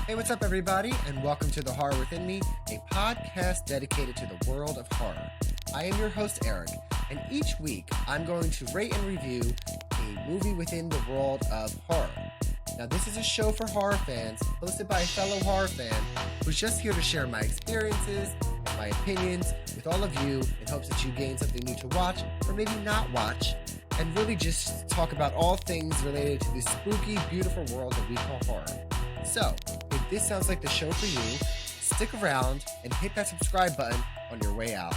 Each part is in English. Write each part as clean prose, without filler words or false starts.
Hey, what's up, everybody, and welcome to The Horror Within Me, a podcast dedicated to the world of horror. I am your host, Eric, and each week I'm going to rate and review a movie within the world of horror. Now, this is a show for horror fans, hosted by a fellow horror fan who's just here to share my experiences and my opinions with all of you in hopes that you gain something new to watch, or maybe not watch, and really just talk about all things related to this spooky, beautiful world that we call horror. So, if this sounds like the show for you, stick around and hit that subscribe button on your way out.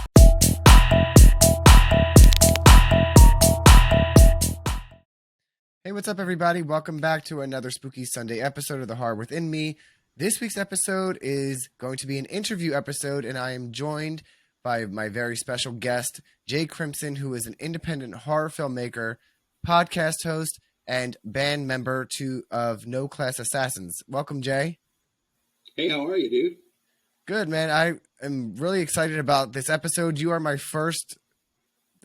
Hey, what's up, everybody? Welcome back to another Spooky Sunday episode of The Horror Within Me. This week's episode is going to be an interview episode, and I am joined by my very special guest, Jay Crimson, who is an independent horror filmmaker, podcast host, and band member of No Class Assassins. Welcome, Jay. Hey, how are you, dude? Good, man. I am really excited about this episode. You are my first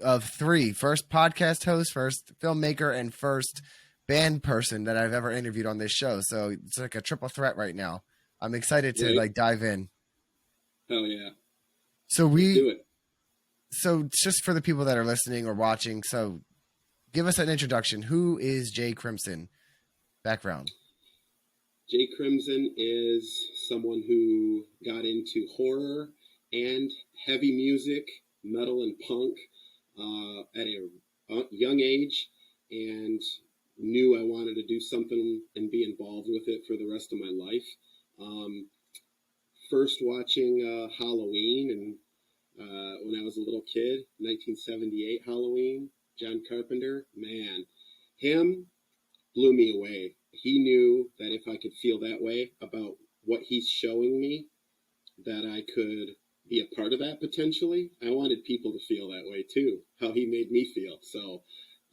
of three. First podcast host, first filmmaker, and first band person that I've ever interviewed on this show. So it's like a triple threat right now. I'm excited to dive in. Hell yeah. So Let's do it. So just for the people that are listening or watching, so give us an introduction. Who is Jay Crimson? Background. Jay Crimson is someone who got into horror and heavy music, metal and punk at a young age, and knew I wanted to do something and be involved with it for the rest of my life. First watching Halloween, and when I was a little kid, 1978 Halloween, John Carpenter, man, him blew me away. He knew that if I could feel that way about what he's showing me, that I could be a part of that potentially. I wanted people to feel that way too, how he made me feel. So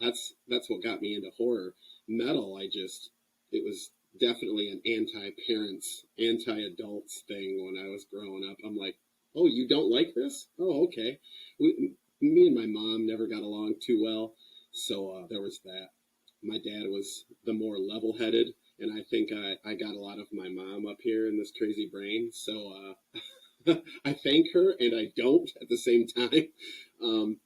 that's what got me into horror. Metal, it was definitely an anti-parents, anti-adults thing when I was growing up. I'm like, oh, you don't like this? Oh, okay. Me and my mom never got along too well, so there was that. My dad was the more level-headed, and I think I got a lot of my mom up here in this crazy brain, so I thank her, and I don't at the same time,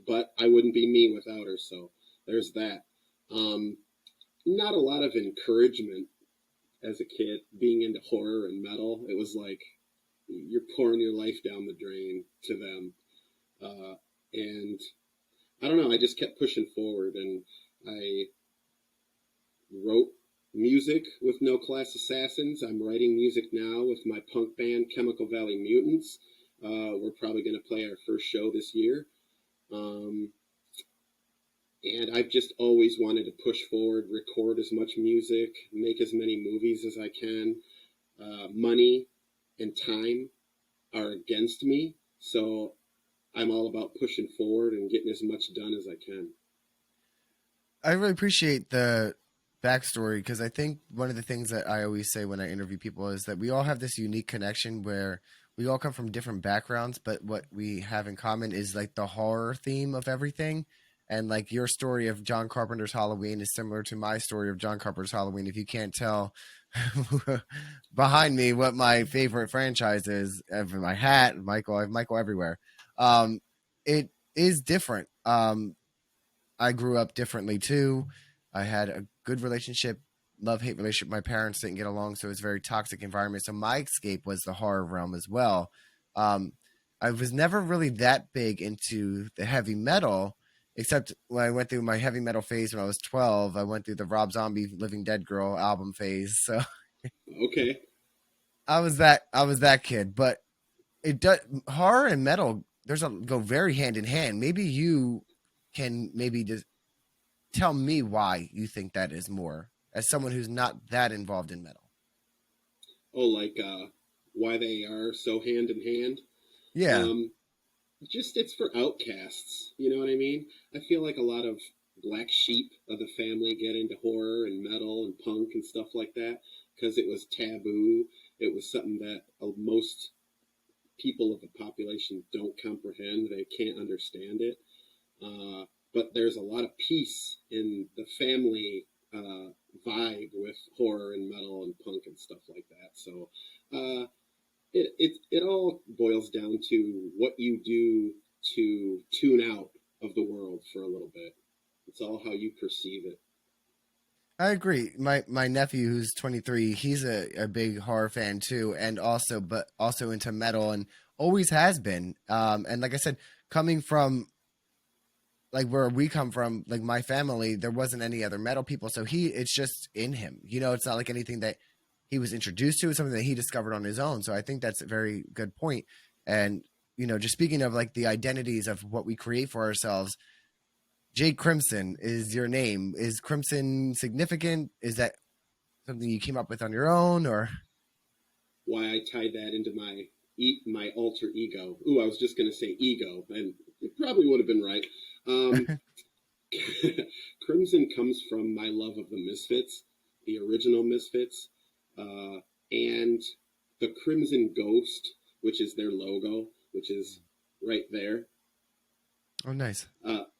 but I wouldn't be me without her, so there's that. Not a lot of encouragement as a kid being into horror and metal. It was like you're pouring your life down the drain to them, and I don't know, I just kept pushing forward, and I wrote music with No Class Assassins. I'm writing music now with my punk band Chemical Valley Mutants. We're probably going to play our first show this year. And I've just always wanted to push forward, record as much music, make as many movies as I can. Money and time are against me, so I'm all about pushing forward and getting as much done as I can. I really appreciate the backstory, because I think one of the things that I always say when I interview people is that we all have this unique connection where we all come from different backgrounds, but what we have in common is like the horror theme of everything. And like your story of John Carpenter's Halloween is similar to my story of John Carpenter's Halloween. If you can't tell behind me what my favorite franchise is, I have my hat, Michael, I have Michael everywhere. It is different. I grew up differently too. I had a good relationship, love-hate relationship. My parents didn't get along, so it was a very toxic environment. So my escape was the horror realm as well. I was never really that big into the heavy metal, except when I went through my heavy metal phase when I was 12. I went through the Rob Zombie Living Dead Girl album phase. So okay, I was that kid. But it does, horror and metal go very hand in hand. Maybe you can just tell me why you think that is more, as someone who's not that involved in metal. Oh, like why they are so hand in hand? Yeah. It's for outcasts, you know what I mean? I feel like a lot of black sheep of the family get into horror and metal and punk and stuff like that because it was taboo. It was something that most people of the population don't comprehend. They can't understand it. But there's a lot of peace in the family vibe with horror and metal and punk and stuff like that. So it all boils down to what you do to tune out of the world for a little bit. It's all how you perceive it. I agree. My nephew who's 23, he's a big horror fan too, and also into metal and always has been. And like I said, coming from like where we come from, like my family, there wasn't any other metal people, so it's just in him. It's not like anything that he was introduced to. It's something that he discovered on his own. So I think that's a very good point. And just speaking of like the identities of what we create for ourselves, Jake Crimson is your name. Is Crimson significant? Is that something you came up with on your own, or? Why I tied that into my alter ego. Ooh, I was just gonna say ego, and it probably would have been right. Um, Crimson comes from my love of the Misfits, the original Misfits, and the Crimson Ghost, which is their logo, which is right there. Oh, nice.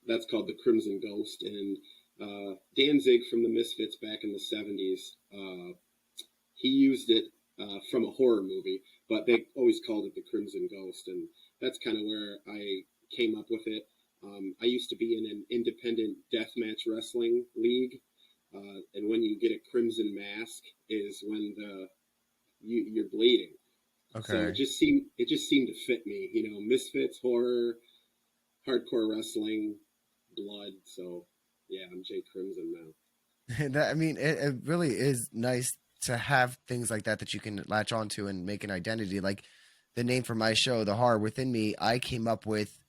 That's called the Crimson Ghost, and Danzig from the Misfits back in the 70s, he used it from a horror movie, but they always called it the Crimson Ghost, and that's kind of where I came up with it. I used to be in an independent deathmatch wrestling league, and when you get a crimson mask is when you're bleeding. Okay. So it just seemed to fit me. Misfits, horror, hardcore wrestling, blood. So yeah, I'm Jay Crimson now. I mean, it really is nice to have things like that you can latch onto and make an identity. Like the name for my show, The Horror Within Me, I came up with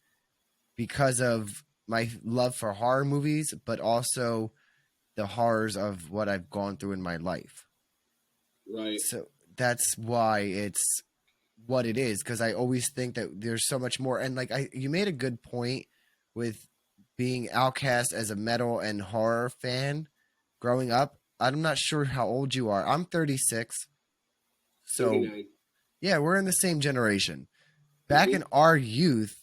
because of my love for horror movies, but also the horrors of what I've gone through in my life. Right. So that's why it's what it is, because I always think that there's so much more. And like you made a good point with being outcast as a metal and horror fan growing up. I'm not sure how old you are. I'm 36. So 39. yeah, we're in the same generation. Back in our youth,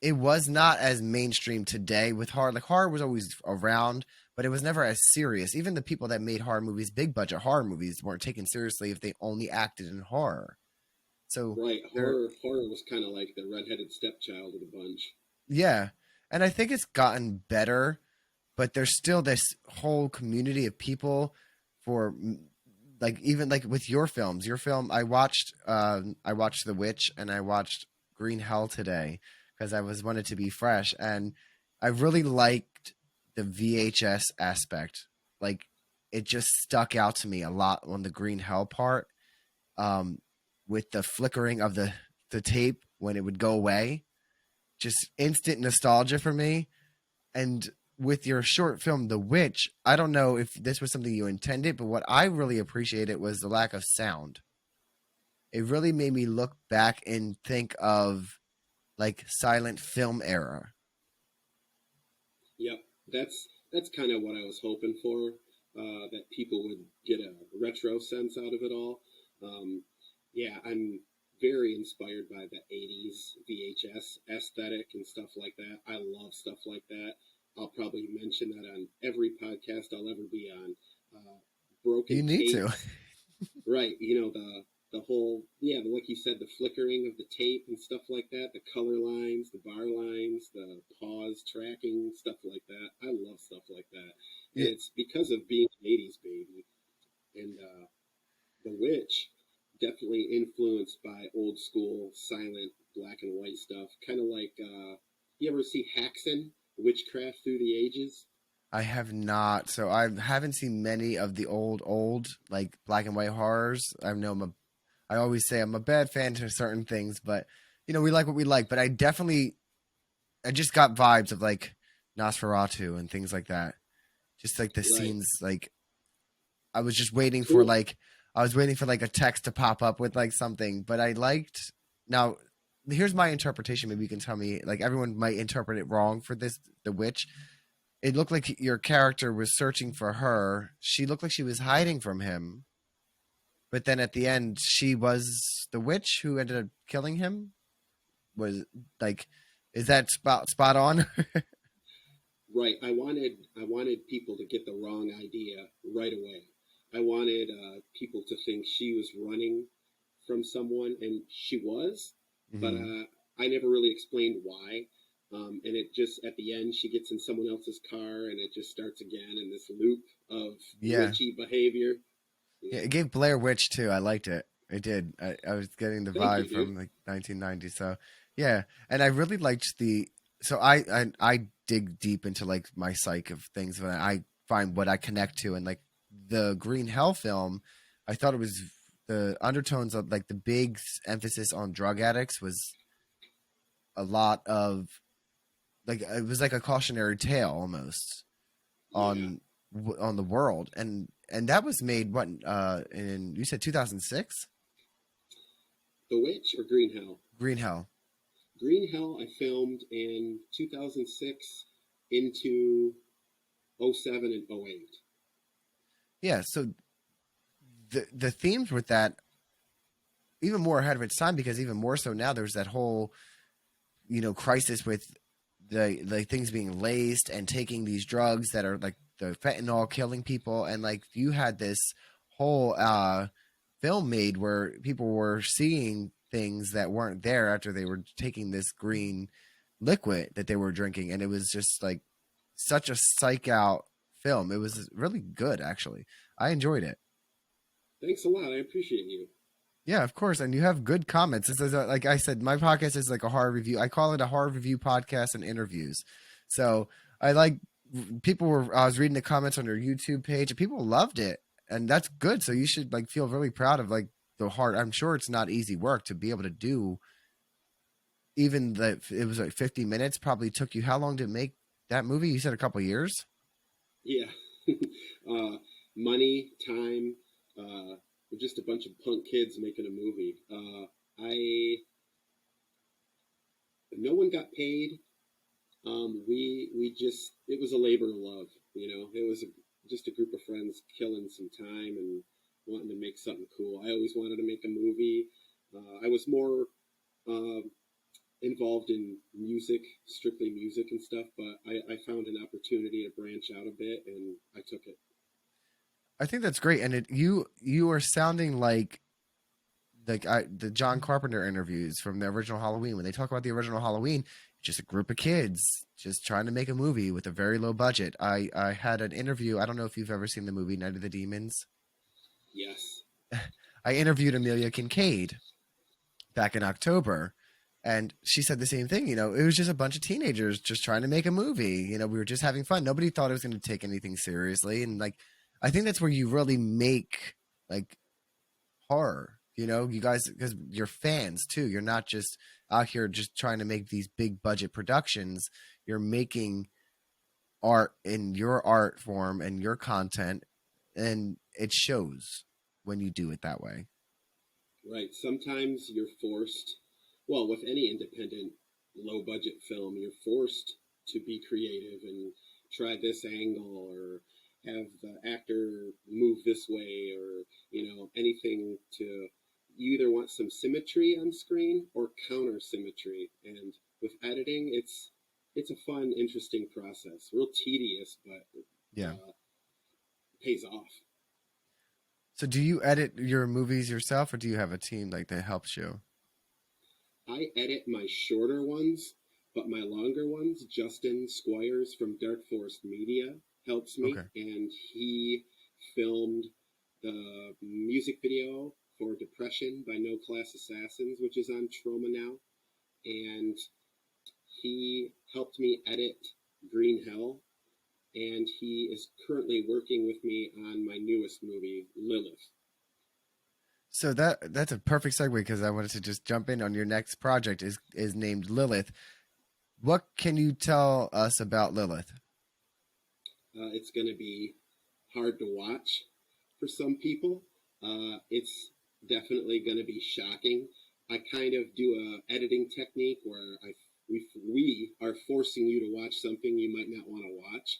it was not as mainstream today with horror. Like horror was always around, but it was never as serious. Even the people that made horror movies, big budget horror movies, weren't taken seriously if they only acted in horror. So right, horror was kind of like the redheaded stepchild of the bunch. yeah, and I think it's gotten better, but there's still this whole community of people for like even like with your films. Your film, I watched The Witch and I watched Green Hell today because I wanted to be fresh, and I really liked the VHS aspect. Like it just stuck out to me a lot on the Green Hell part, with the flickering of the tape when it would go away. Just instant nostalgia for me. And with your short film, The Witch, I don't know if this was something you intended, but what I really appreciated was the lack of sound. It really made me look back and think of like silent film era. Yep, that's kind of what I was hoping for. That people would get a retro sense out of it all. Yeah, I'm very inspired by the 80s VHS aesthetic and stuff like that. I love stuff like that. I'll probably mention that on every podcast I'll ever be on. Broken You need tape. to. Right, the whole, yeah, like you said, the flickering of the tape and stuff like that, the color lines, the bar lines, the pause tracking, stuff like that. I love stuff like that. And Yeah. it's because of being an 80s baby. And The Witch, definitely influenced by old school, silent, black and white stuff. Kind of like, you ever see Haxan, Witchcraft Through the Ages? I have not. So I haven't seen many of the old like black and white horrors. I always say I'm a bad fan to certain things, but we like what we like. But I just got vibes of like Nosferatu and things like that. Just like the Right. scenes, like I was just waiting for Cool. like I was waiting for like a text to pop up with like something. But I liked now. Here's my interpretation. Maybe you can tell me. Like everyone might interpret it wrong for this. The Witch. It looked like your character was searching for her. She looked like she was hiding from him. But then at the end, she was the witch who ended up killing him. Was like, is that spot on? Right. I wanted people to get the wrong idea right away. I wanted people to think she was running from someone, and she was, but Hmm. I never really explained why. And it just at the end, she gets in someone else's car, and it just starts again in this loop of Yeah. witchy behavior. Yeah, Yeah, it gave Blair Witch too. I liked it. It did. I was getting the thank you, vibe dude. from like 1990. So yeah, and I really liked the. So I dig deep into like my psyche of things when I find what I connect to, and like the Green Hell film, I thought it was the undertones of like the big emphasis on drug addicts was a lot of like it was like a cautionary tale almost Yeah, on the world, and that was made what in you said 2006. The Witch or Green Hell. Green Hell. Green Hell I filmed in 2006 into '07 and '08. Yeah, so the themes with that even more ahead of its time because even more so now there's that whole crisis with the things being laced and taking these drugs that are like the fentanyl killing people, and like you had this whole film made where people were seeing things that weren't there after they were taking this green liquid that they were drinking, and it was just like such a psych out film. It was really good actually. I enjoyed it. Thanks a lot. I appreciate you. Yeah, of course. And you have good comments. This is like I said, my podcast is like a horror review. I call it a horror review podcast and interviews. So I like people were. I was reading the comments on your YouTube page, and people loved it, and that's good. So you should like feel really proud of like the hard. I'm sure it's not easy work to be able to do. Even that it was like 50 minutes. Probably took you how long to make that movie? You said a couple years. Yeah. uh, Money, time, we're just a bunch of punk kids making a movie. I No one got paid. We just it was a labor of love. It was just a group of friends killing some time and wanting to make something cool. I always wanted to make a movie. I was more uh, involved in music, strictly music and stuff, but I found an opportunity to branch out a bit, and I took it. I think that's great, and you are sounding like the John Carpenter interviews from the original Halloween when they talk about the original Halloween, just a group of kids just trying to make a movie with a very low budget. I had an interview. I don't know if you've ever seen the movie Night of the Demons. Yes. I interviewed Amelia Kincaid back in October, and she said the same thing. It was just a bunch of teenagers just trying to make a movie. We were just having fun. Nobody thought it was going to take anything seriously, and like I think that's where you really make like horror. You guys, because you're fans too. You're not just out here just trying to make these big budget productions. You're making art in your art form and your content, and it shows when you do it that way. Right. Sometimes you're forced, well, with any independent low budget film, you're forced to be creative and try this angle or have the actor move this way or, anything to you either want some symmetry on screen or counter symmetry. And with editing, it's a fun, interesting process. Real tedious, but Yeah. pays off. So, do you edit your movies yourself, or do you have a team like that helps you? I edit my shorter ones, but my longer ones, Justin Squires from Dark Forest Media helps me, Okay. and he filmed the music video for Depression by No Class Assassins, which is on Troma now, and he helped me edit Green Hell, and he is currently working with me on my newest movie, Lilith. So that's a perfect segue because I wanted to just jump in on your next project is named Lilith. What can you tell us about Lilith? It's going to be hard to watch for some people. It's definitely going to be shocking. I kind of do a editing technique where we are forcing you to watch something you might not want to watch,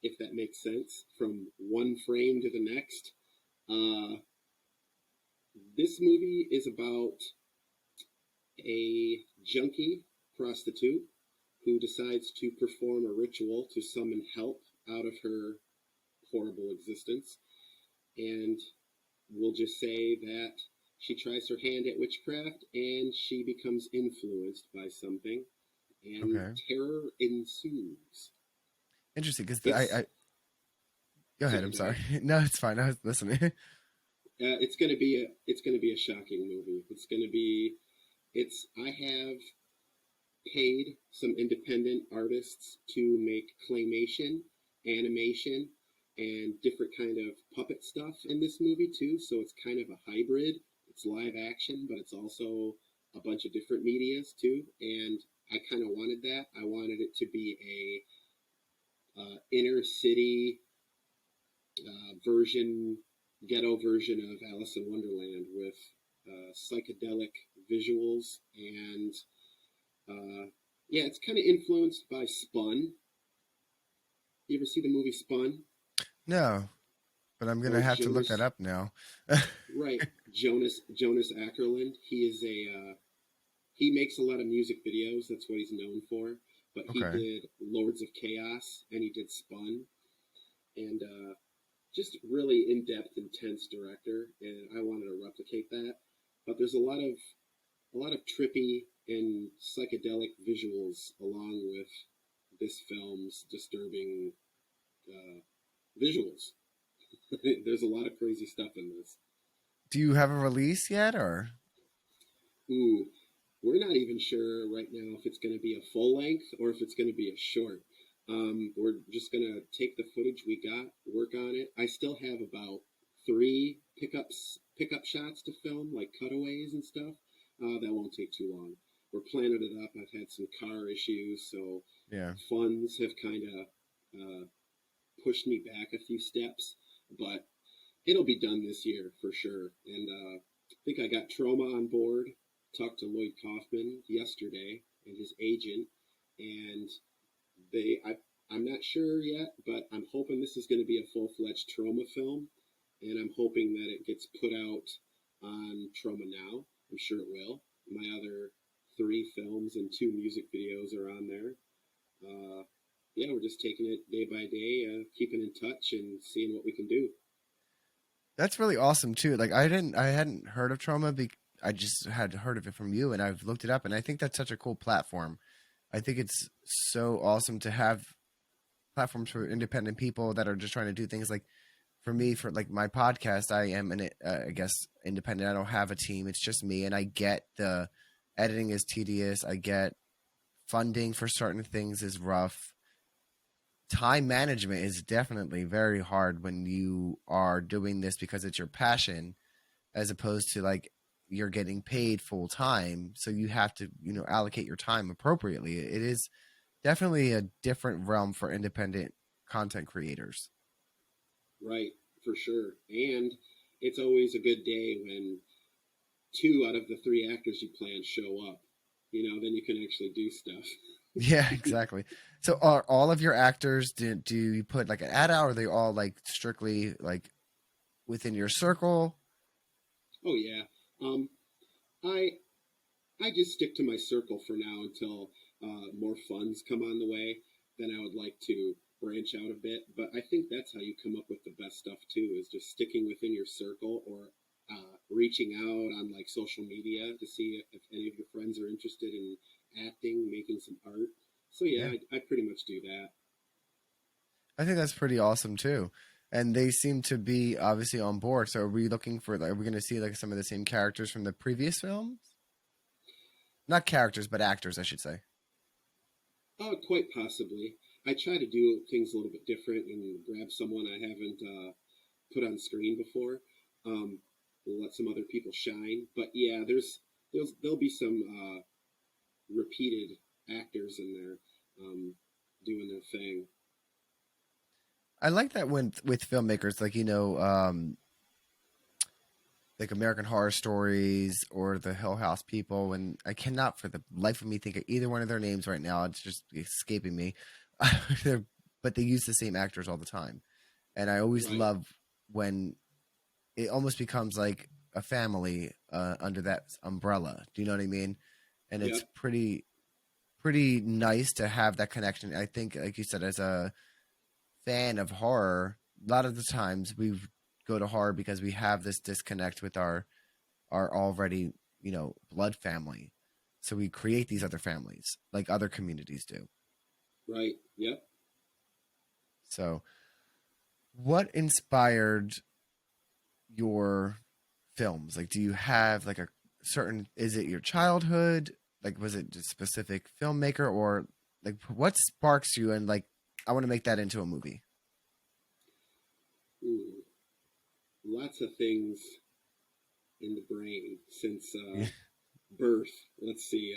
if that makes sense, from one frame to the next. Uh, this movie is about a junkie prostitute who decides to perform a ritual to summon help out of her horrible existence. and we'll just say that she tries her hand at witchcraft and she becomes influenced by something, and Okay. terror ensues. Interesting. Because It's I go ahead. sorry, I'm go sorry. ahead. No, it's fine. I was listening. It's gonna be a shocking movie. It's gonna be it's I have paid some independent artists to make claymation, animation, and different kind of puppet stuff in this movie too. So it's kind of a hybrid. It's live action, but it's also a bunch of different medias too. And I kind of wanted that. I wanted it to be a inner city version, ghetto version of Alice in Wonderland with psychedelic visuals and yeah, it's kind of influenced by Spun. You ever see the movie Spun? No, but I'm gonna Or have to look that Jonas? up now. Right, Jonas Ackerland. He makes a lot of music videos. That's what he's known for. But he Okay. did Lords of Chaos and he did Spun, and just really in depth, intense director. And I wanted to replicate that. But there's a lot of trippy and psychedelic visuals along with this film's disturbing uh, visuals. There's a lot of crazy stuff in this. Do you have a release yet, or? Ooh, we're not even sure right now if it's going to be a full length or if it's going to be a short. We're just going to take the footage we got, work on it. I still have about three pickup shots to film, like cutaways and stuff. That won't take too long. We're planning it up. I've had some car issues, so Yeah. funds have kind of pushed me back a few steps, but it'll be done this year for sure. And I think I got Troma on board. Talked to Lloyd Kaufman yesterday and his agent, and I'm not sure yet, but I'm hoping this is going to be a full-fledged Troma film, and I'm hoping that it gets put out on Troma now. I'm sure it will. My other three films and two music videos are on there. Uh, yeah, we're just taking it day by day, keeping in touch and seeing what we can do. That's really awesome too. Like I hadn't heard of Trauma. I just had heard of it from you, and I've looked it up, and I think that's such a cool platform. I think it's so awesome to have platforms for independent people that are just trying to do things. Like for me, for like my podcast, I am I guess independent. I don't have a team. It's just me, and I get the editing is tedious. I get funding for certain things is rough. Time management is definitely very hard when you are doing this because it's your passion as opposed to like you're getting paid full time, so you have to allocate your time appropriately. It is definitely a different realm for independent content creators. Right, for sure. And it's always a good day when two out of the three actors you plan show up. Then you can actually do stuff. Yeah, exactly. So are all of your actors, do you put like an ad out, or are they all like strictly like within your circle? Oh yeah. Um, I I just stick to my circle for now until more funds come on the way. Then I would like to branch out a bit. But I think that's how you come up with the best stuff too, is just sticking within your circle or reaching out on like social media to see if any of your friends are interested in acting, making some art. So yeah, Yeah, I pretty much do that. I think that's pretty awesome too. And they seem to be obviously on board. So are we looking for like, are we going to see like some of the same characters from the previous films? Not characters, but actors, I should say. Quite possibly. I try to do things a little bit different and grab someone I haven't put on screen before. Um, let some other people shine. But yeah, there'll be some repeated actors in there doing their thing. I like that when with filmmakers like like American Horror Stories or the Hill House people, and I cannot for the life of me think of either one of their names right now. It's just escaping me. They're, but they use the same actors all the time, and I always Right. love when it almost becomes like a family under that umbrella. Do you know what I mean? And it's Yep. pretty nice to have that connection. I think, like you said, as a fan of horror, a lot of the times we go to horror because we have this disconnect with our already, blood family. So we create these other families like other communities do. Right. Yep. So what inspired your films? Like, do you have like a certain, is it your childhood? Like, was it just specific filmmaker, or like what sparks you and like, I want to make that into a movie? Ooh, lots of things in the brain since Yeah. birth. Let's see.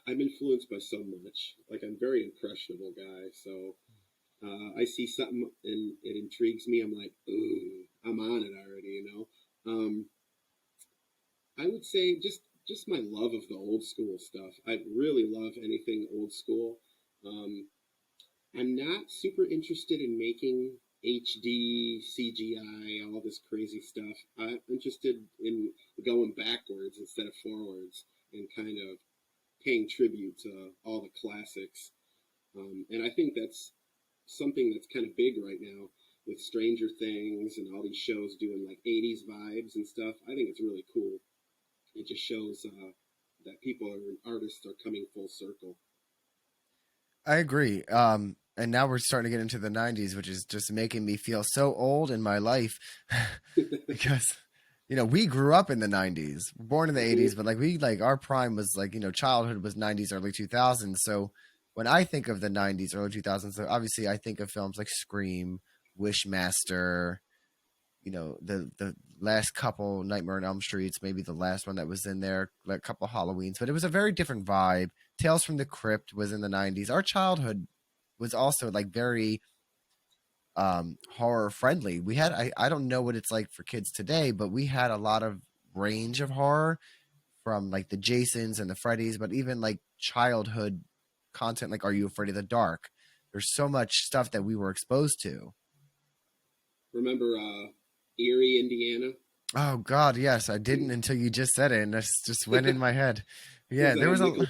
I'm influenced by so much. Like, I'm a very impressionable guy, so I see something and it intrigues me. I'm like, ooh, I'm on it already. I would say just my love of the old school stuff. I really love anything old school. Um, I'm not super interested in making HD, CGI, all this crazy stuff. I'm interested in going backwards instead of forwards and kind of paying tribute to all the classics. And I think that's something that's kind of big right now with Stranger Things and all these shows doing like 80s vibes and stuff. I think it's really cool. It just shows that people are artists are coming full circle. I agree. And now we're starting to get into the 90s, which is just making me feel so old in my life because, we grew up in the 90s, born in the Mhm. 80s, but like our prime was like, childhood was 90s, early 2000s. So when I think of the 90s, early 2000s, so obviously I think of films like Scream, Wishmaster, the last couple Nightmare on Elm Streets, maybe the last one that was in there, like a couple Halloweens, but it was a very different vibe. Tales from the Crypt was in the 90s. Our childhood was also like very horror friendly. We had I don't know what it's like for kids today, but we had a lot of range of horror from like the Jasons and the Freddys, but even like childhood content like Are You Afraid of the Dark? There's so much stuff that we were exposed to. Remember Erie, Indiana? Oh God, yes, I didn't until you just said it, and this just went in my head. Was Yeah, that there was on a Nickelodeon?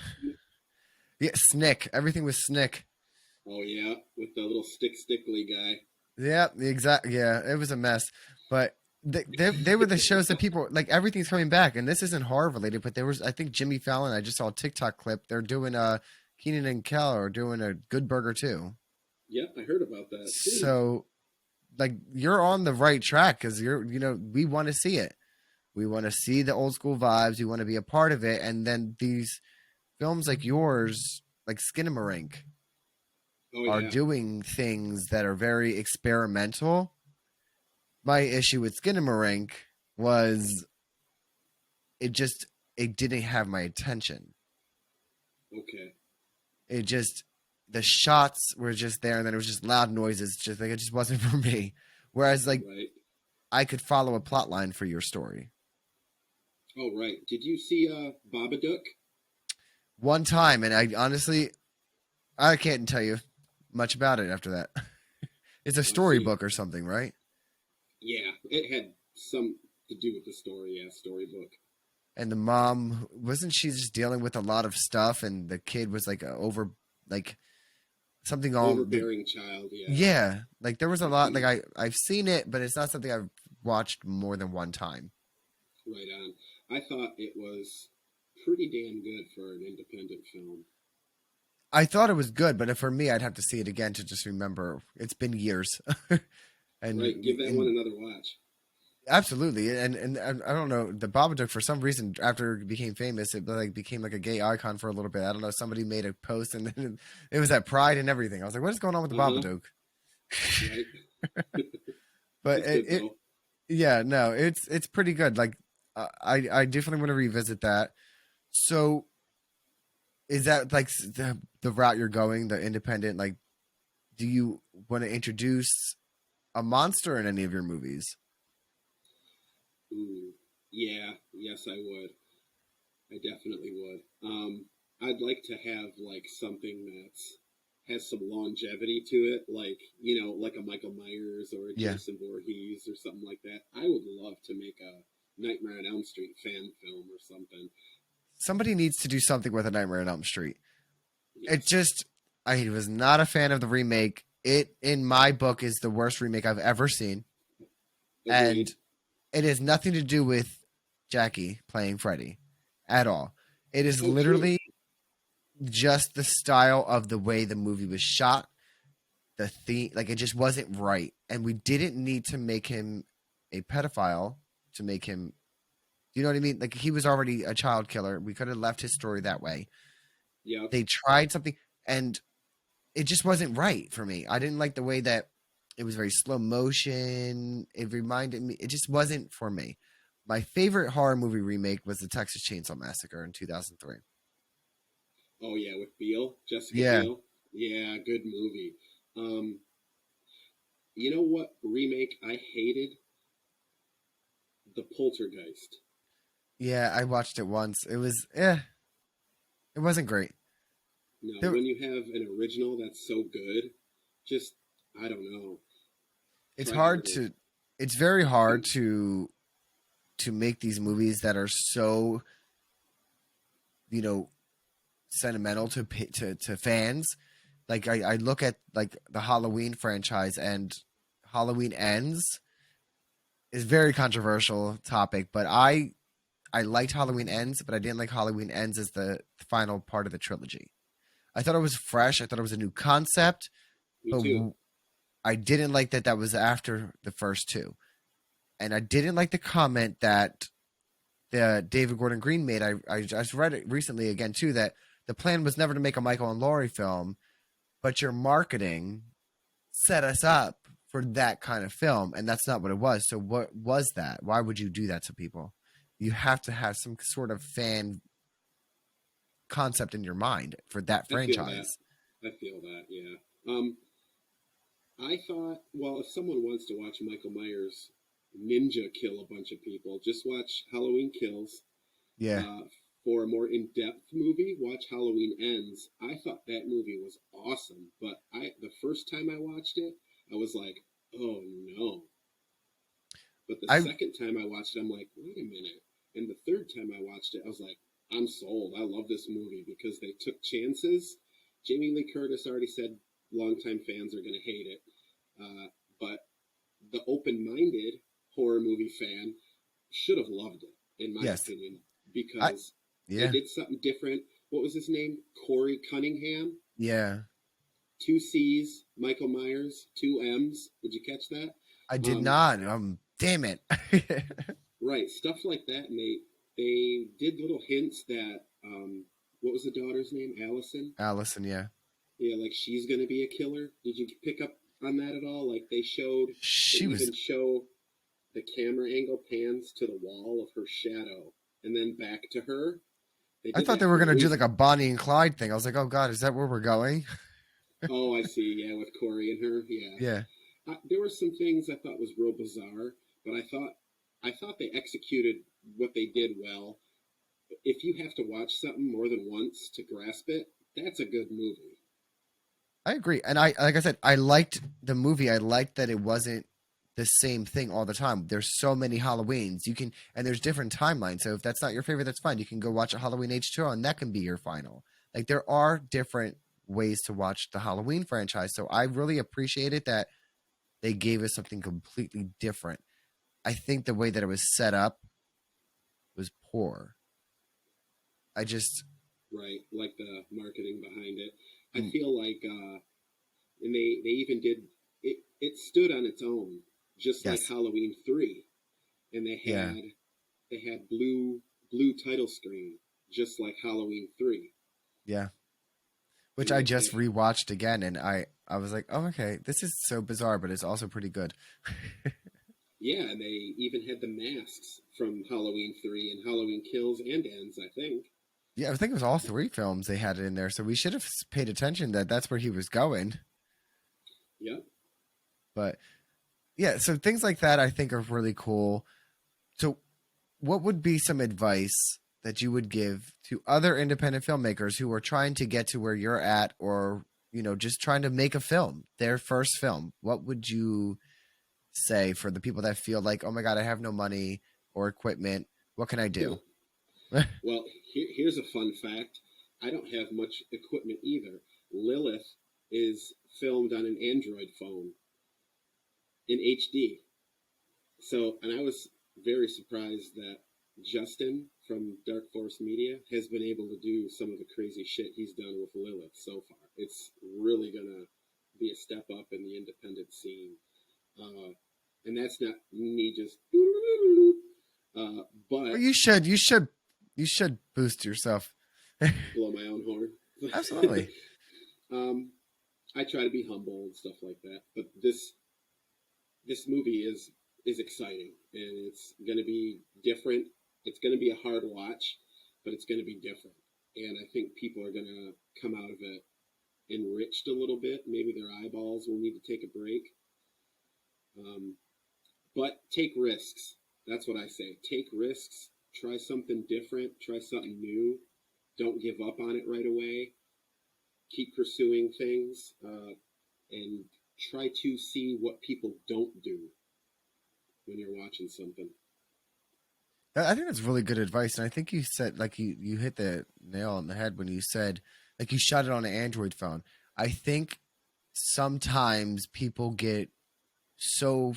yeah, Snick. Everything was Snick. Oh yeah, with the little stickly guy. Yeah, the exact. Yeah, it was a mess, but they were the shows that people like. Everything's coming back, and this isn't horror related, but there was I think Jimmy Fallon. I just saw a TikTok clip. They're doing Keenan and Kel are doing a Good Burger too. Yep, I heard about that too. So like you're on the right track because we want to see it. We want to see the old school vibes. We want to be a part of it, and then these films like yours, like Skinamarink, Oh are yeah. doing things that are very experimental. My issue with Skinamarink was it didn't have my attention. Okay. It just the shots were just there, and then it was just loud noises. Just like it just wasn't for me. Whereas like Right. I could follow a plot line for your story. Oh right. Did you see Babadook? One time, and I honestly I can't tell you much about it after that. It's a I see. storybook or something, right? Yeah, it had some to do with the story. Yeah, storybook. And the mom wasn't she just dealing with a lot of stuff, and the kid was like like something on the Overbearing child. Yeah, yeah, like there was a I've lot. seen Like it. I've seen it, but it's not something I've watched more than one time. Right on. I thought it was pretty damn good for an independent film. I thought it was good, but for me, I'd have to see it again to just remember. It's been years, and Right. Give that one and another watch. absolutely, and I don't know the Babadook for some reason after it became famous, it like became like a gay icon for a little bit. I don't know. Somebody made a post, and then it was at Pride and everything. I was like, what is going on with the Uh huh. Babadook? Right. But It's good though. yeah, no, it's pretty good. Like I definitely want to revisit that. So is that like the route you're going, the independent? Like, do you want to introduce a monster in any of your movies? Ooh. Yeah. Yes, I would. I definitely would. I'd like to have like something that's has some longevity to it, like like a Michael Myers or a Yeah, Jason Voorhees or something like that. I would love to make a Nightmare on Elm Street fan film or something. somebody needs to do something with a Nightmare on Elm Street. It Yes. just I was not a fan of the remake. it in my book is the worst remake I've ever seen, and Agreed. it has nothing to do with Jackie playing Freddy at all. It is Oh, true. literally just the style of the way the movie was shot, the theme, like it just wasn't right, and we didn't need to make him a pedophile to make him. You know what I mean? Like he was already a child killer. We could have left his story that way. Yep. They tried something, and it just wasn't right for me. I didn't like the way that it was very slow motion. It reminded me. It just wasn't for me. My favorite horror movie remake was the Texas Chainsaw Massacre in 2003. Oh yeah, with Biel, Jessica Yeah, Biel. Yeah, good movie. Um, you know what remake I hated? The Poltergeist. yeah, I watched it once. It was, eh, it wasn't great. Now, There, when you have an original that's so good, just I don't know. it's Try hard harder. to, it's very hard to make these movies that are so, you know, sentimental to fans. Like I look at like the Halloween franchise, and Halloween Ends is very controversial topic, but I liked Halloween Ends, but I didn't like Halloween Ends as the final part of the trilogy. I thought it was fresh. I thought it was a new concept, Me but too. I didn't like that was after the first two, and I didn't like the comment that the David Gordon Green made. I just read it recently again too, that the plan was never to make a Michael and Laurie film, but your marketing set us up for that kind of film, and that's not what it was. So what was that? Why would you do that to people? You have to have some sort of fan concept in your mind for that I feel that. franchise. I feel that. Yeah. I thought, well, if someone wants to watch Michael Myers ninja kill a bunch of people, just watch Halloween Kills. Yeah, Uh, for a more in-depth movie, watch Halloween Ends. I thought that movie was awesome, but the first time I watched it, I was like, oh no. But the I second time I watched it, I'm like, wait a minute. And the third time I watched it, I was like, I'm sold. I love this movie because they took chances. Jamie Lee Curtis already said longtime fans are going to hate it. But the open-minded horror movie fan should have loved it, in my yes, opinion, I because they yeah, did something different. What was his name? Corey Cunningham. yeah. Two C's, Michael Myers, two M's. Did you catch that? I did Um, not. Damn it. right, stuff like that, and they did little hints that what was the daughter's name? Allison. Allison, yeah. Yeah, like she's gonna be a killer. Did you pick up on that at all? Like they She was even show the camera angle pans to the wall of her shadow and then back to her. They I did thought they that were for a gonna do like reason. a Bonnie and Clyde thing. I was like, oh god, is that where we're going? Oh, I see. Yeah, with Corey and her. Yeah, Yeah. there were some things I thought was real bizarre, but I thought they executed what they did well. If you have to watch something more than once to grasp it, that's a good movie. I agree. And I like I said, I liked the movie. I liked that it wasn't the same thing all the time. There's so many Halloweens. You can and there's different timelines. So if that's not your favorite, that's fine. You can go watch a Halloween H2O and that can be your final. Like there are different ways to watch the Halloween franchise. So I really appreciated that they gave us something completely different. I think the way that it was set up was poor. I just Right, like the marketing behind it. I mm, feel like, and they even did it. It stood on its own, just like yes. Halloween 3, and Yeah. they had blue title screen, just like Halloween 3. Yeah. Which And I they just rewatched again, and I was like, oh okay, this is so bizarre, but it's also pretty good. yeah, and they even had the masks from Halloween 3 and Halloween Kills and Ends, I think. Yeah, I think it was all three films they had it in there, so we should have paid attention that that's where he was going. Yep. But yeah, so things like that I think are really cool. So, what would be some advice that you would give to other independent filmmakers who are trying to get to where you're at, or just trying to make a film, their first film? What would you say for the people that feel like, oh my god, I have no money or equipment? What can I do? Well, here's a fun fact. I don't have much equipment either. Lilith is filmed on an Android phone in HD. So, and I was very surprised that Justin from Dark Force Media has been able to do some of the crazy shit he's done with Lilith so far. It's really gonna be a step up in the independent scene, and that's not me just. But you should boost yourself. blow my own horn. Absolutely. I try to be humble and stuff like that, but this movie is exciting, and it's going to be different. It's going to be a hard watch, but it's going to be different, and I think people are going to come out of it enriched a little bit. Maybe their eyeballs will need to take a break, but take risks. That's what I say. Take risks. Try something different. Try something new. Don't give up on it right away. Keep pursuing things, and try to see what people don't do when you're watching something. I think that's really good advice, and I think you said like you hit the nail on the head when you said like you shot it on an Android phone. I think sometimes people get so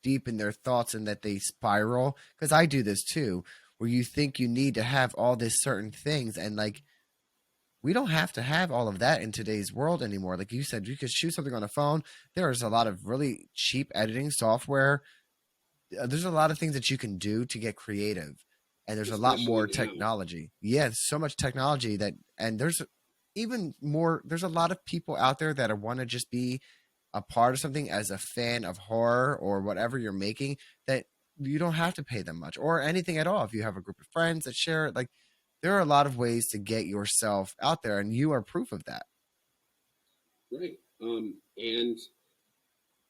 deep in their thoughts and that they spiral, because I do this too, where you think you need to have all this certain things, and like we don't have to have all of that in today's world anymore. Like you said, you could shoot something on a phone. There's a lot of really cheap editing software. There's a lot of things that you can do to get creative, and there's a lot Especially more now. technology. Yeah, so much technology that, and there's even more. There's a lot of people out there that want to just be a part of something as a fan of horror or whatever you're making, that you don't have to pay them much or anything at all. If you have a group of friends that share it, like there are a lot of ways to get yourself out there, and you are proof of that. Right. And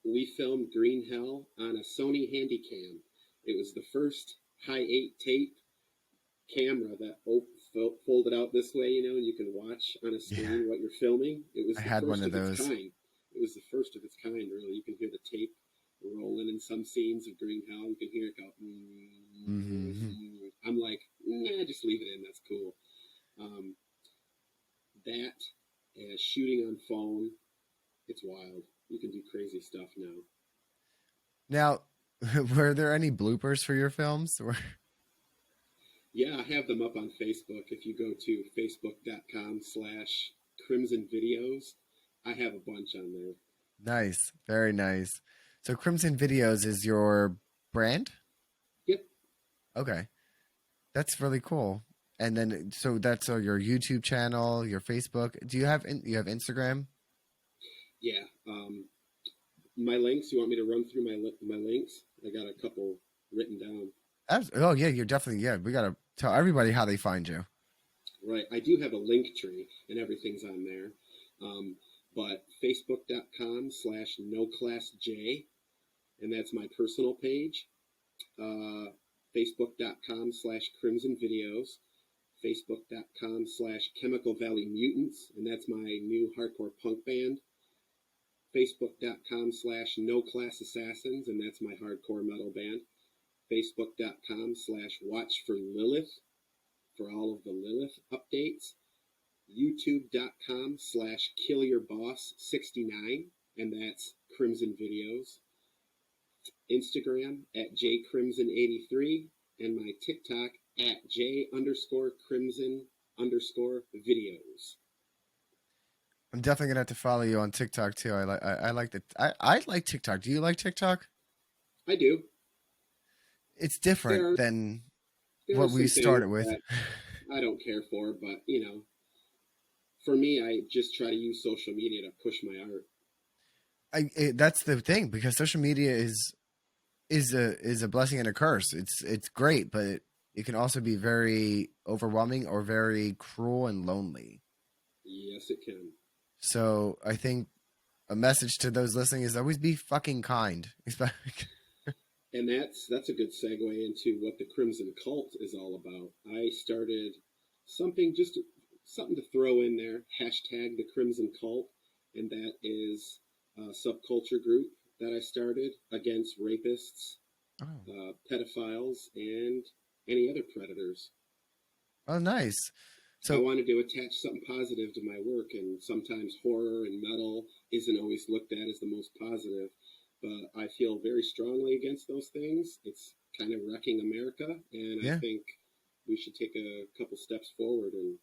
we filmed Green Hell on a Sony Handycam. It was the first high 8 tape camera that folded out this way, and you can watch on a Yeah, screen what you're filming. It was I the had one first of of its those. kind. It was the first of its kind, really. You can hear the tape rolling in some scenes of Green Hell. You can hear it go. Hmm. I'm like, nah, just leave it in. That's cool. Um, that shooting on phone, it's wild. You can do crazy stuff now. Now, were there any bloopers for your films? Yeah, I have them up on Facebook. If you go to facebook.com/Crimson Videos, I have a bunch on there. Nice, very nice. So Crimson Videos is your brand? Yep. Okay, that's really cool. And then, so that's your YouTube channel, your Facebook. Do you have you have Instagram? Yeah. My links. You want me to run through my links? I got a couple written down. Oh yeah, you're definitely, yeah. We gotta tell everybody how they find you. Right. I do have a link tree, and everything's on there. But facebook.com/NoClassJ, and that's my personal page. Facebook.com/Crimson Videos. Facebook.com/Chemical Valley Mutants, and that's my new hardcore punk band. Facebook.com/No Class Assassins, and that's my hardcore metal band. Facebook.com/Watch for Lilith for all of the Lilith updates. YouTube.com/KillYourBoss69, and that's Crimson Videos. Instagram @JCrimson83, and my TikTok @J_Crimson_videos. I'm definitely gonna have to follow you on TikTok too. I like the I like TikTok. Do you like TikTok? I do. It's There different are than there are what we some things started with. that I don't care for, but for me, I just try to use social media to push my art. That's the thing, because social media is a blessing and a curse. It's great, but it can also be very overwhelming or very cruel and lonely. Yes, it can. So I think a message to those listening is always be fucking kind. And that's a good segue into what the Crimson Cult is all about. I started something something to throw in there. Hashtag the Crimson Cult, and that is a subculture group that I started against rapists, Oh. pedophiles, and any other predators. Oh, nice. I So wanted to attach something positive to my work, and sometimes horror and metal isn't always looked at as the most positive. But I feel very strongly against those things. It's kind of wrecking America, and I yeah, think we should take a couple steps forward and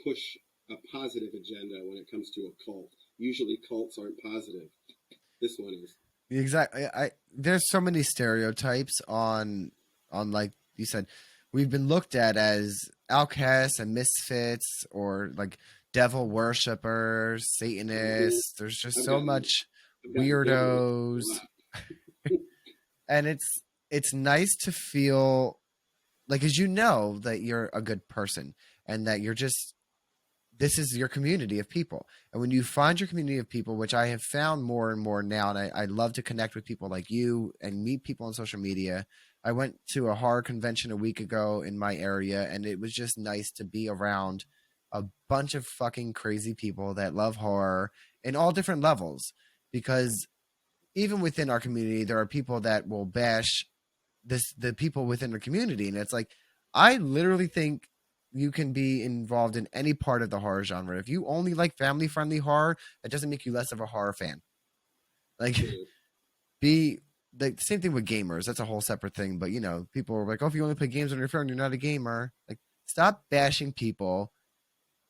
push a positive agenda when it comes to a cult. Usually, cults aren't positive. This one is. exactly. I there's so many stereotypes on like you said, we've been looked at as outcasts and misfits or like devil worshippers, Mhm. Satanists. There's just I've so gotten much I've gotten devil a weirdos, lot. and it's nice to feel like, as you know, that you're a good person and that you're just this is your community of people. And when you find your community of people, which I have found more and more now, and I love to connect with people like you and meet people on social media. I went to a horror convention a week ago in my area, and it was just nice to be around a bunch of fucking crazy people that love horror in all different levels. Because even within our community, there are people that will bash the people within the community, and it's like I literally think you can be involved in any part of the horror genre. If you only like family friendly horror, that doesn't make you less of a horror fan. Like True. be the same thing with gamers. That's a whole separate thing. But people are like, oh, if you only play games on your phone, you're not a gamer. Like, stop bashing people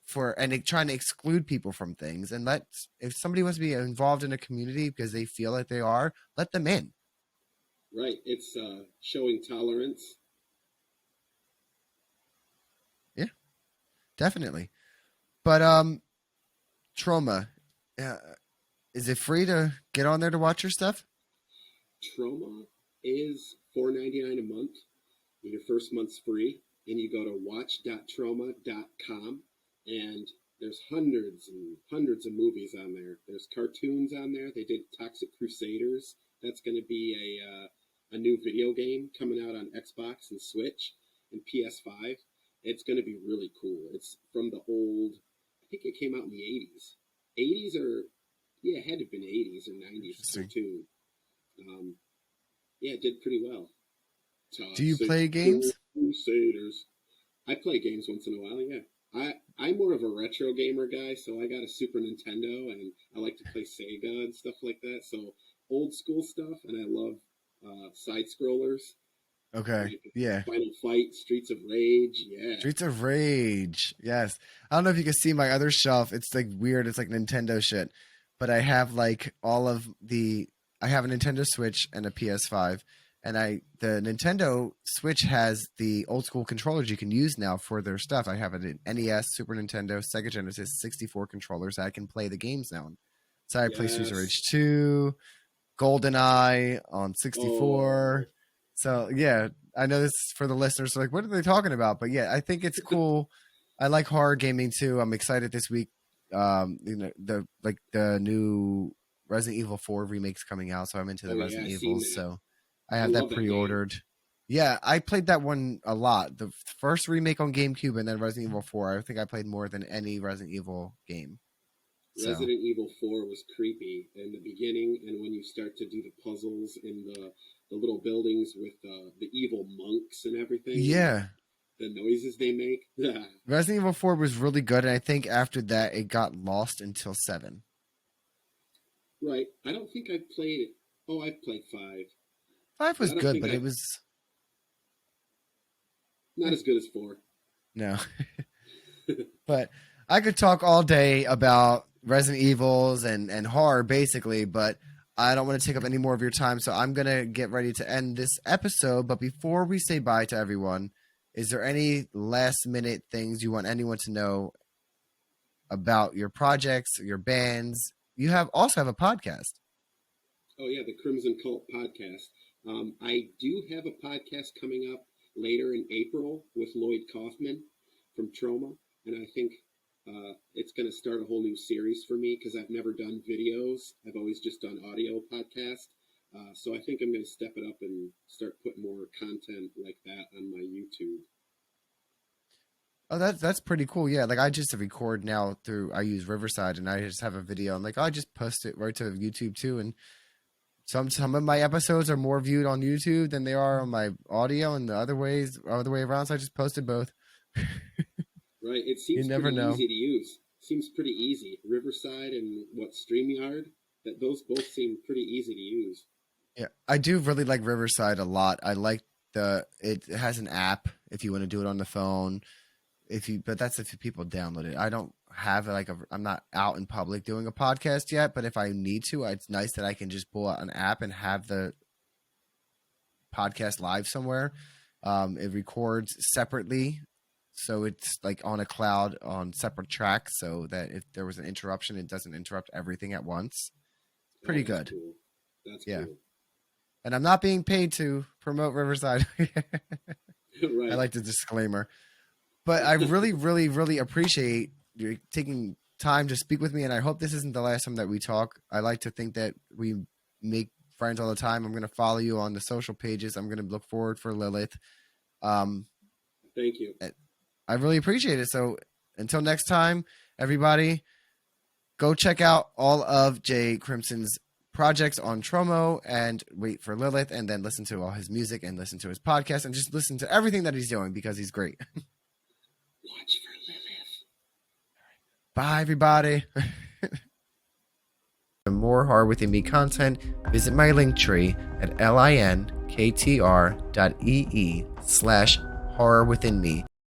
for and trying to exclude people from things, and let if somebody wants to be involved in a community because they feel like they are, let them in. Right. It's showing tolerance. Yeah, definitely. But Troma, uh, is it free to get on there to watch your stuff? Troma is $4.99 a month. Your first month's free, and you go to watch.troma.com, and there's hundreds and hundreds of movies on there. There's cartoons on there. They did Toxic Crusaders. That's going to be a new video game coming out on Xbox and Switch and PS5. It's going to be really cool. It's from the old. I think it came out in the 80s. 80s or yeah, it had to have been 80s or 90s Interesting. cartoon. Um, yeah, it did pretty well. Do you Toxic play games? Crusaders. I play games once in a while, yeah. I'm more of a retro gamer guy, so I got a Super Nintendo and I like to play Sega and stuff like that. So old school stuff, and I love side scrollers Okay, like yeah. Final Fight, Streets of Rage. Yeah, Streets of Rage. Yes. I don't know if you can see my other shelf. It's like weird. It's like Nintendo shit. But I have like all of the I have a Nintendo Switch and a PS5. And the Nintendo Switch has the old school controllers you can use now for their stuff. I have an NES, Super Nintendo, Sega Genesis, 64 controllers. I can play the games now. So I play Streets of yes. Rage 2, GoldenEye on Oh, 64. So yeah, I know this is for the listeners. So like, what are they talking about? But yeah, I think it's cool. I like horror gaming too. I'm excited this week. The new Resident Evil 4 remakes coming out, so I'm into the oh yeah, Resident I've seen Evils. that. So I I have that love that game. pre-ordered. Yeah, I played that one a lot. The first remake on GameCube, and then Resident Evil 4. I think I played more than any Resident Evil game. So Resident Evil 4 was creepy in the beginning, and when you start to do the puzzles in the little buildings with the evil monks and everything, and yeah, the noises they make. Resident Evil 4 was really good, and I think after that it got lost until 7. Right. I don't think I've played it. Oh, I've played 5, 5 but was I don't good, think but it I've. was Not as good as 4. no. But I could talk all day about Resident Evils and horror basically, but I don't want to take up any more of your time, so I'm going to get ready to end this episode. But before we say bye to everyone, is there any last minute things you want anyone to know about your projects, your bands? You have a podcast. Oh, yeah, the Crimson Cult podcast. I do have a podcast coming up later in April with Lloyd Kaufman from Troma, and I think it's going to start a whole new series for me because I've never done videos. I've always just done audio podcast. So I think I'm going to step it up and start putting more content like that on my YouTube. Oh, that's pretty cool. Yeah, like I just record now through I use Riverside, and I just have a video. I'm like, I just post it right to YouTube too, and some of my episodes are more viewed on YouTube than they are on my audio, and the other way around. So I just posted both. Right. It You seems never pretty know. easy to use. Seems pretty easy. Riverside and StreamYard. That those both seem pretty easy to use. Yeah, I do really like Riverside a lot. I like it has an app if you want to do it on the phone. But that's if people download it. I don't have I'm not out in public doing a podcast yet, but if I need to, it's nice that I can just pull out an app and have the podcast live somewhere. It records separately, so it's like on a cloud on separate tracks, so that if there was an interruption, it doesn't interrupt everything at once. Pretty Oh, that's good. cool. That's Yeah. cool. And I'm not being paid to promote Riverside. I Right. like the disclaimer. But I really, really, really appreciate you taking time to speak with me, and I hope this isn't the last time that we talk. I like to think that we make friends all the time. I'm going to follow you on the social pages. I'm going to look forward for Lilith. Thank you. I really appreciate it. So until next time, everybody, go check out all of Jay Crimson's projects on Troma and wait for Lilith, and then listen to all his music and listen to his podcast and just listen to everything that he's doing because he's great. Watch for Lilith. Bye, everybody. For more Horror Within Me content, visit my link tree at linktr.ee/horror within me.